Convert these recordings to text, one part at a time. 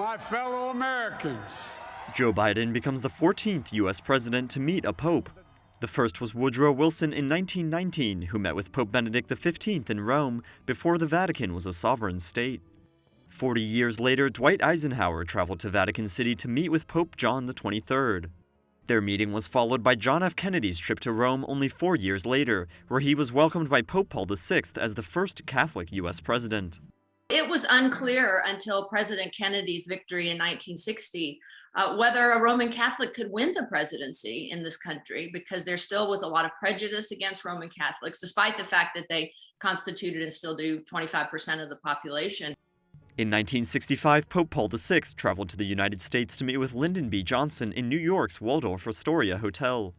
my fellow Americans. Joe Biden becomes the 14th U.S. president to meet a pope. The first was Woodrow Wilson in 1919, who met with Pope Benedict XV in Rome before the Vatican was a sovereign state. 40 years later, Dwight Eisenhower traveled to Vatican City to meet with Pope John XXIII. Their meeting was followed by John F. Kennedy's trip to Rome only 4 years later, where he was welcomed by Pope Paul VI as the first Catholic U.S. president. It was unclear until President Kennedy's victory in 1960 whether a Roman Catholic could win the presidency in this country, because there still was a lot of prejudice against Roman Catholics, despite the fact that they constituted and still do 25% of the population. In 1965, Pope Paul VI traveled to the United States to meet with Lyndon B. Johnson in New York's Waldorf Astoria Hotel.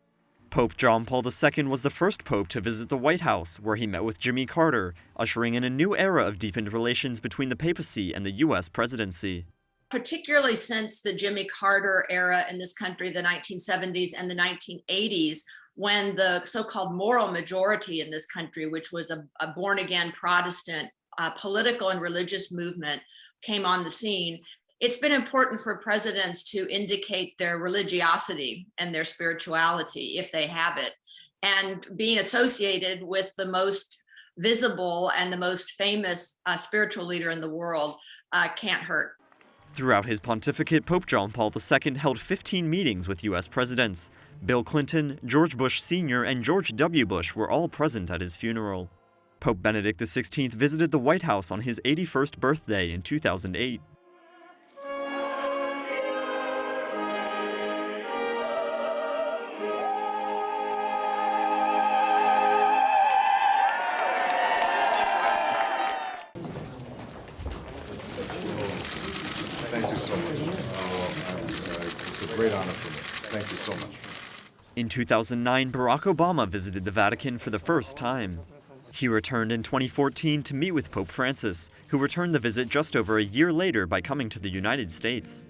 Pope John Paul II was the first pope to visit the White House, where he met with Jimmy Carter, ushering in a new era of deepened relations between the papacy and the U.S. presidency. Particularly since the Jimmy Carter era in this country, the 1970s and the 1980s, when the so-called moral majority in this country, which was a born-again Protestant political and religious movement, came on the scene, it's been important for presidents to indicate their religiosity and their spirituality, if they have it. And being associated with the most visible and the most famous spiritual leader in the world can't hurt. Throughout his pontificate, Pope John Paul II held 15 meetings with U.S. presidents. Bill Clinton, George Bush Sr., and George W. Bush were all present at his funeral. Pope Benedict XVI visited the White House on his 81st birthday in 2008. Thank you so much. It's a great honor for me. Thank you so much. In 2009, Barack Obama visited the Vatican for the first time. He returned in 2014 to meet with Pope Francis, who returned the visit just over a year later by coming to the United States.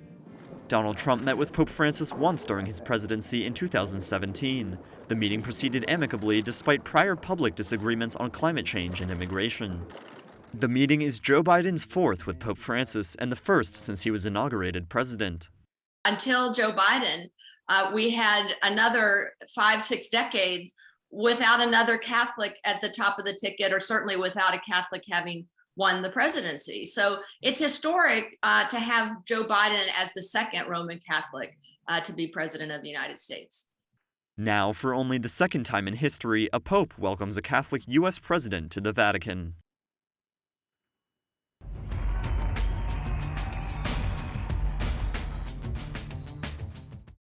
Donald Trump met with Pope Francis once during his presidency in 2017. The meeting proceeded amicably despite prior public disagreements on climate change and immigration. The meeting is Joe Biden's fourth with Pope Francis and the first since he was inaugurated president. Until Joe Biden, we had another 5-6 decades without another Catholic at the top of the ticket, or certainly without a Catholic having won the presidency. So it's historic to have Joe Biden as the second Roman Catholic to be president of the United States. Now, for only the second time in history, a pope welcomes a Catholic U.S. president to the Vatican.